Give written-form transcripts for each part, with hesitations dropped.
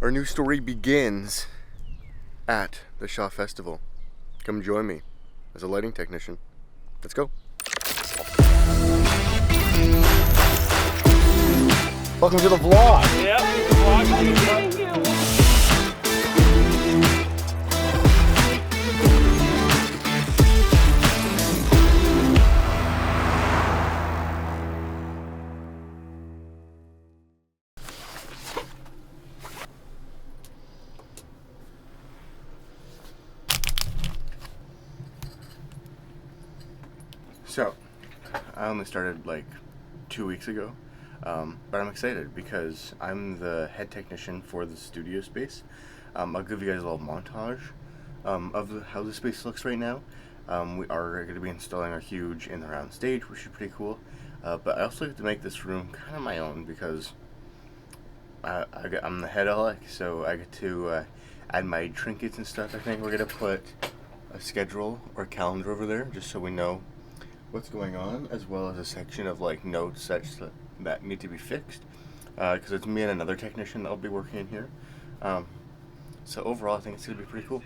Our new story begins at the Shaw Festival. Come join me as a lighting technician. Let's go. Welcome to the vlog. Yep, vlog. So, I only started like 2 weeks ago, but I'm excited because I'm the head technician for the studio space. I'll give you guys a little montage of how the space looks right now. We are going to be installing our huge in the round stage, which is pretty cool. But I also have to make this room kind of my own because I'm the head alec, so I get to add my trinkets and stuff. I think we're going to put a schedule or calendar over there just so we know what's going on, as well as a section of like notes that need to be fixed, because it's me and another technician that'll be working in here. So overall I think it's gonna be pretty cool.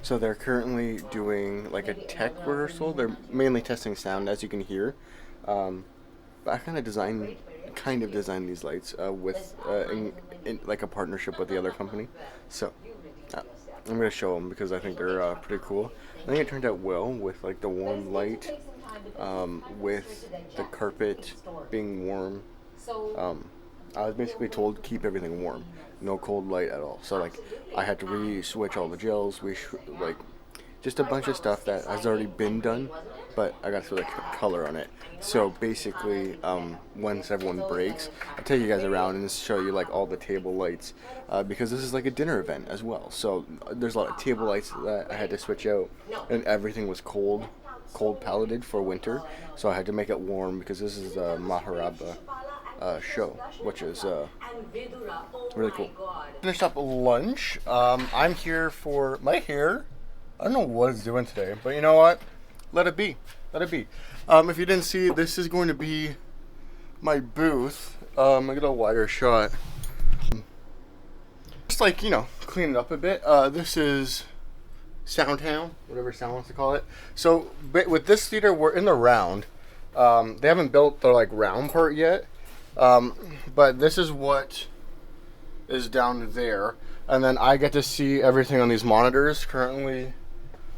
So they're currently doing like a tech rehearsal. They're mainly testing sound, as you can hear. But I kind of designed these lights in like a partnership with the other company. So I'm gonna show them because I think they're pretty cool. I think it turned out well with like the warm light, with the carpet being warm. I was basically told to keep everything warm, no cold light at all. So like I had to re-switch all the gels, like just a bunch of stuff that has already been done, but I got to throw the color on it. So basically, once everyone breaks, I'll take you guys around and show you like all the table lights, because this is like a dinner event as well. So there's a lot of table lights that I had to switch out, and everything was cold paleted for winter. So I had to make it warm because this is a Maharaba show, which is really cool. Finished up lunch. I'm here for my hair. I don't know what it's doing today, but you know what? Let it be. Let it be. If you didn't see, this is going to be my booth. I got a wider shot. Just like, you know, clean it up a bit. This is Soundtown, whatever sound wants to call it. So with this theater, we're in the round. They haven't built the like round part yet. But this is what is down there, and then I get to see everything on these monitors. Currently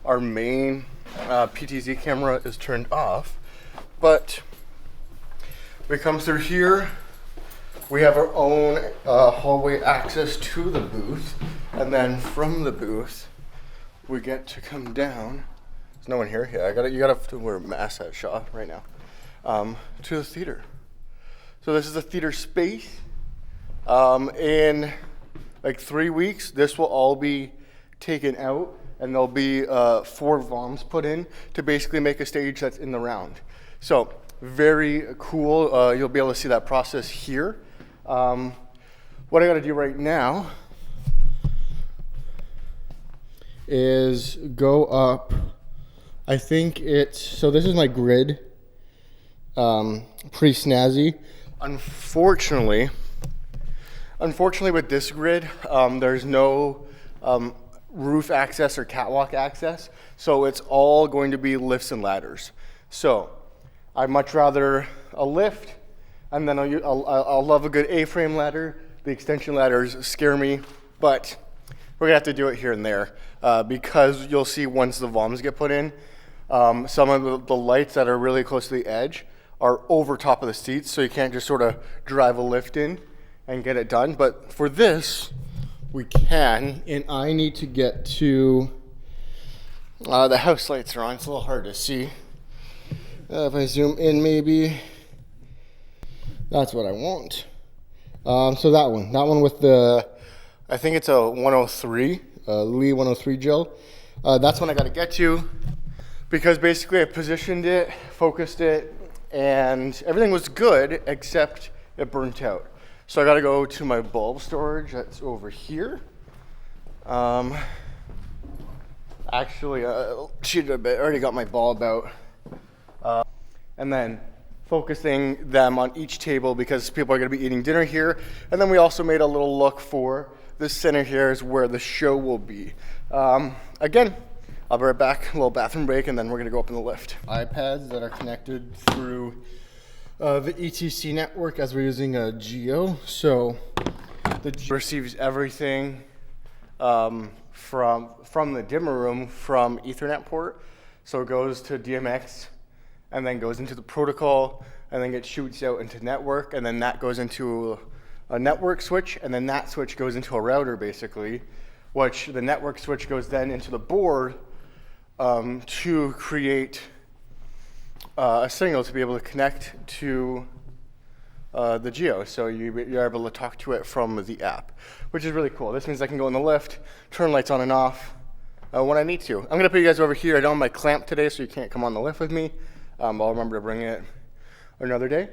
our main PTZ camera is turned off, but we come through here, we have our own hallway access to the booth, and then from the booth we get to come down. There's no one here. Yeah, you gotta wear a mask at Shaw right now, to the theater. So this is a theater space. In like 3 weeks, this will all be taken out, and there'll be 4 VOMs put in to basically make a stage that's in the round. So very cool. You'll be able to see that process here. What I got to do right now is go up. I think so this is my grid. Pretty snazzy. Unfortunately with this grid, there's no roof access or catwalk access, so it's all going to be lifts and ladders. So I'd much rather a lift, and then I'll love a good A-frame ladder. The extension ladders scare me, but we're gonna have to do it here and there, because you'll see once the VOMs get put in, some of the lights that are really close to the edge are over top of the seats, so you can't just sort of drive a lift in and get it done. But for this, we can, and I need to get to, the house lights are on. It's a little hard to see. If I zoom in, maybe, that's what I want. So that one with the, I think it's a 103, Lee 103 gel. That's what I gotta get to, because basically I positioned it, focused it, and everything was good except it burnt out. So I gotta go to my bulb storage that's over here. Actually, cheated a bit. I already got my bulb out. And then focusing them on each table because people are gonna be eating dinner here. And then we also made a little look for the center here is where the show will be. Again, I'll be right back, a little bathroom break, and then we're gonna go up in the lift. iPads that are connected through the ETC network as we're using a Geo. So the Geo receives everything from the dimmer room from Ethernet port. So it goes to DMX and then goes into the protocol and then it shoots out into network, and then that goes into a network switch, and then that switch goes into a router basically, which the network switch goes then into the board to create a signal to be able to connect to the Geo, so you're able to talk to it from the app, which is really cool. This means I can go in the lift, turn lights on and off when I need to. I'm gonna put you guys over here. I don't have my clamp today, so you can't come on the lift with me. I'll remember to bring it another day.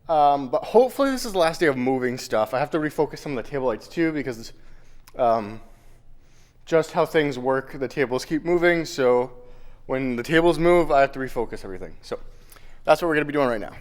But hopefully this is the last day of moving stuff. I have to refocus some of the table lights too, because just how things work, the tables keep moving, so when the tables move, I have to refocus everything. So that's what we're gonna be doing right now.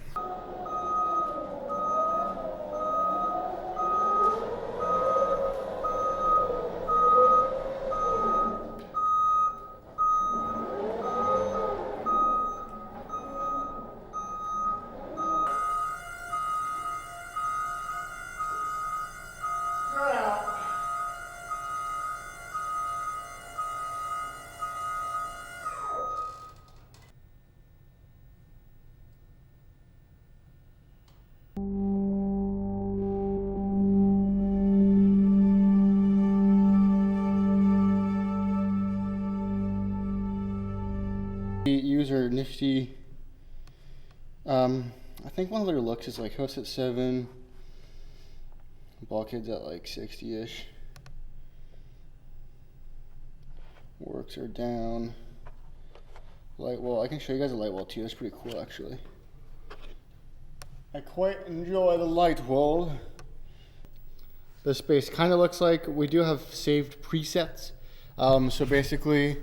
User nifty. I think one of their looks is like host at 7, bulkheads at like 60-ish. Works are down. Light wall. I can show you guys a light wall too. That's pretty cool actually. I quite enjoy the light wall. The space kind of looks like we do have saved presets. So basically,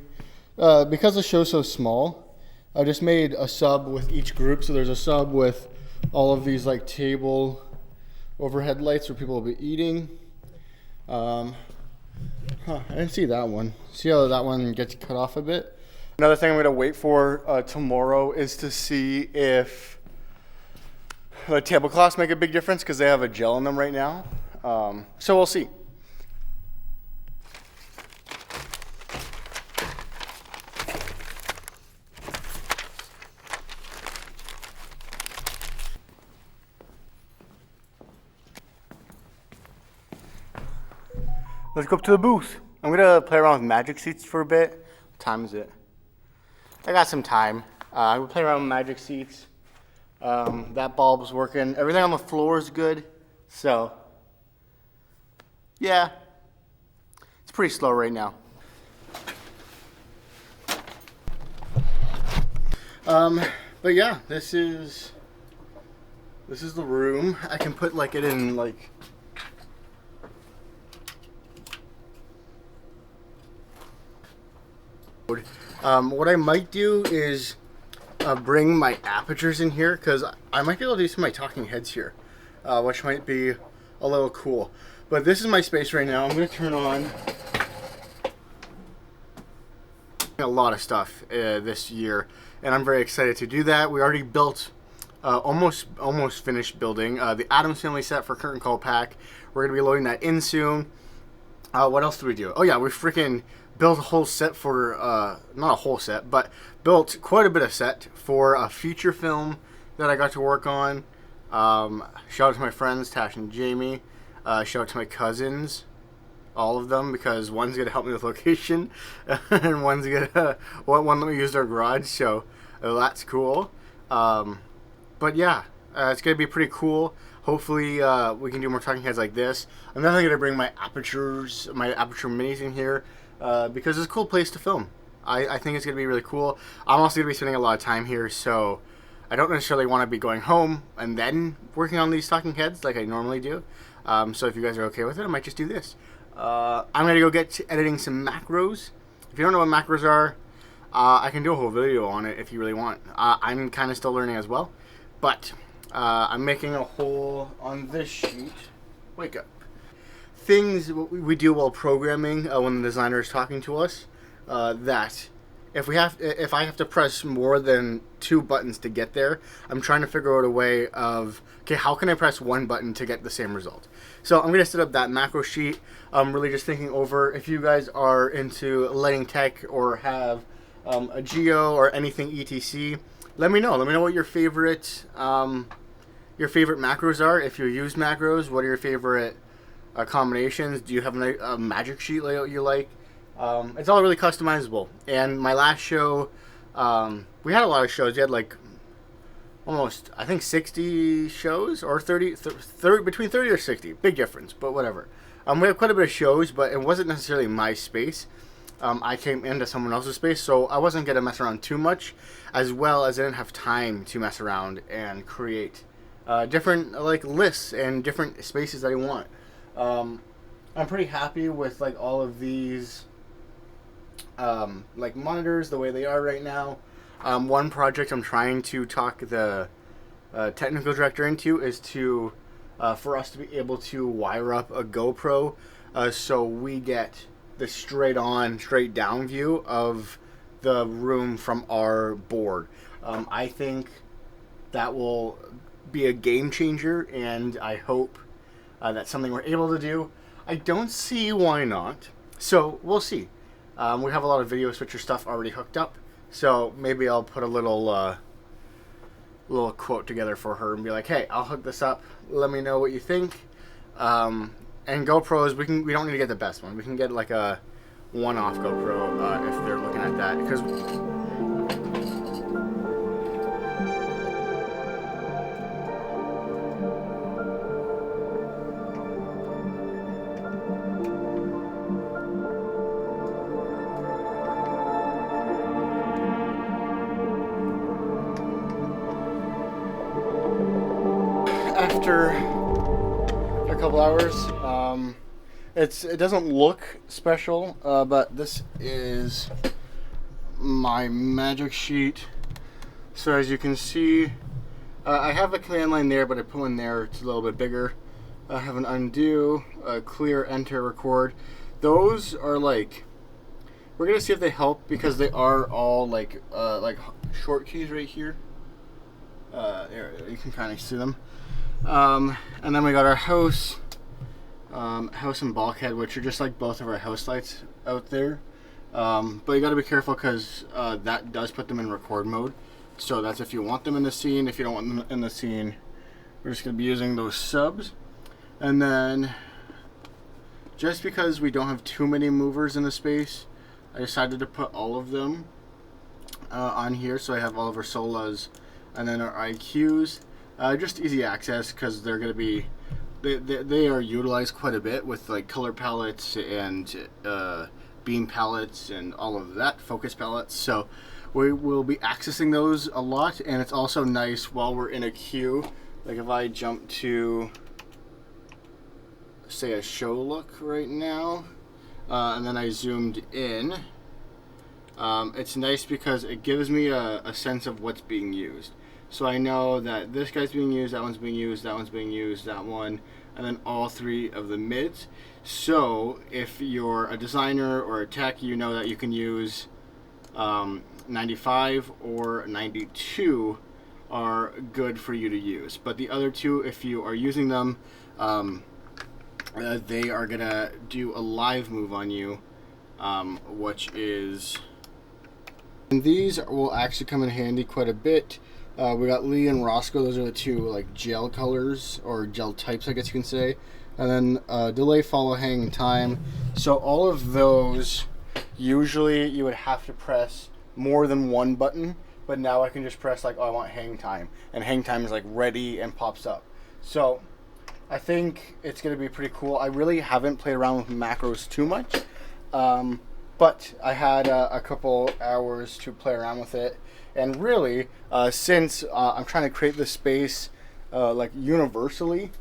because the show's so small, I just made a sub with each group. So there's a sub with all of these like table overhead lights where people will be eating. I didn't see that one. See how that one gets cut off a bit? Another thing I'm gonna wait for tomorrow is to see if the tablecloths make a big difference, because they have a gel in them right now. So we'll see. Let's go up to the booth. I'm gonna play around with magic seats for a bit. What time is it? I got some time. I'm gonna play around with magic seats. That bulb's working. Everything on the floor is good. So, yeah. It's pretty slow right now. But yeah, this is the room. I can put like it in like what I might do is bring my apertures in here, because I might be able to do some of my talking heads here, which might be a little cool. But this is my space right now. I'm going to turn on a lot of stuff this year, and I'm very excited to do that. We already built almost finished building the Addams Family set for Curtain Call Pack. We're going to be loading that in soon. What else do we do? Oh yeah, we freaking built a whole set for, not a whole set, but built quite a bit of set for a feature film that I got to work on. Shout out to my friends, Tash and Jamie. Shout out to my cousins, all of them, because one's going to help me with location, and one's going to, one let me use their garage, so that's cool. But yeah, it's going to be pretty cool. Hopefully we can do more talking heads like this. I'm definitely going to bring my aperture minis in here, because it's a cool place to film. I think it's going to be really cool. I'm also going to be spending a lot of time here, so I don't necessarily want to be going home and then working on these talking heads like I normally do. So if you guys are okay with it, I might just do this. I'm gonna go get to editing some macros. If you don't know what macros are, I can do a whole video on it if you really want. I'm kind of still learning as well, but I'm making a whole on this sheet. Wake up. Things we do while programming when the designer is talking to us. That if I have to press more than 2 buttons to get there, I'm trying to figure out a way of, okay, how can I press 1 button to get the same result? So I'm gonna set up that macro sheet. I'm really just thinking over if you guys are into lighting tech or have a geo or anything etc. Let me know. Let me know what your favorite macros are. If you use macros, what are your favorite combinations? Do you have a magic sheet layout you like? It's all really customizable. And my last show, we had a lot of shows. You had like almost, I think, 60 shows or 30, between 30 or 60. Big difference, but whatever. We have quite a bit of shows, but it wasn't necessarily my space. I came into someone else's space, so I wasn't going to mess around too much, as well as I didn't have time to mess around and create different like lists and different spaces that I want. I'm pretty happy with like all of these like monitors the way they are right now. One project I'm trying to talk the technical director into is to for us to be able to wire up a GoPro so we get the straight down view of the room from our board. I think that will be a game changer, and I hope that's something we're able to do. I don't see why not, so we'll see. We have a lot of video switcher stuff already hooked up, so maybe I'll put a little quote together for her and be like, hey, I'll hook this up, let me know what you think. And GoPros, we don't need to get the best one. We can get like a one-off GoPro if they're looking at that, because after a couple hours, it doesn't look special, but this is my magic sheet. So as you can see, I have a command line there, but I put one there. It's a little bit bigger. I have an undo, clear, enter, record. Those are like, we're gonna see if they help because they are all like short keys right here. There, you can kind of see them. And then we got our house and bulkhead, which are just like both of our house lights out there. But you got to be careful because that does put them in record mode. So that's if you want them in the scene. If you don't want them in the scene, we're just going to be using those subs. And then, just because we don't have too many movers in the space, I decided to put all of them on here. So I have all of our Solas and then our IQs. Just easy access because they're going to be, they are utilized quite a bit with like color palettes and beam palettes and all of that, focus palettes. So we will be accessing those a lot, and it's also nice while we're in a queue. Like if I jump to, say, a show look right now, and then I zoomed in, it's nice because it gives me a sense of what's being used. So I know that this guy's being used, that one's being used, that one's being used, that one, and then all 3 of the mids. So if you're a designer or a tech, you know that you can use 95 or 92 are good for you to use. But the other 2, if you are using them, they are gonna do a live move on you, which is, and these will actually come in handy quite a bit. We got Lee and Roscoe. Those are the 2 like gel colors or gel types, I guess you can say. And then delay, follow, hang, time. So all of those, usually you would have to press more than 1 button, but now I can just press like, oh, I want hang time, and hang time is like ready and pops up. So I think it's going to be pretty cool. I really haven't played around with macros too much, but I had a couple hours to play around with it. And really, since I'm trying to create this space like universally,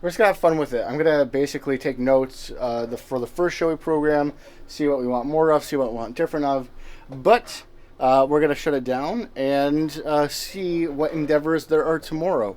we're just gonna have fun with it. I'm gonna basically take notes for the first show we program, see what we want more of, see what we want different of, but we're gonna shut it down and see what endeavors there are tomorrow.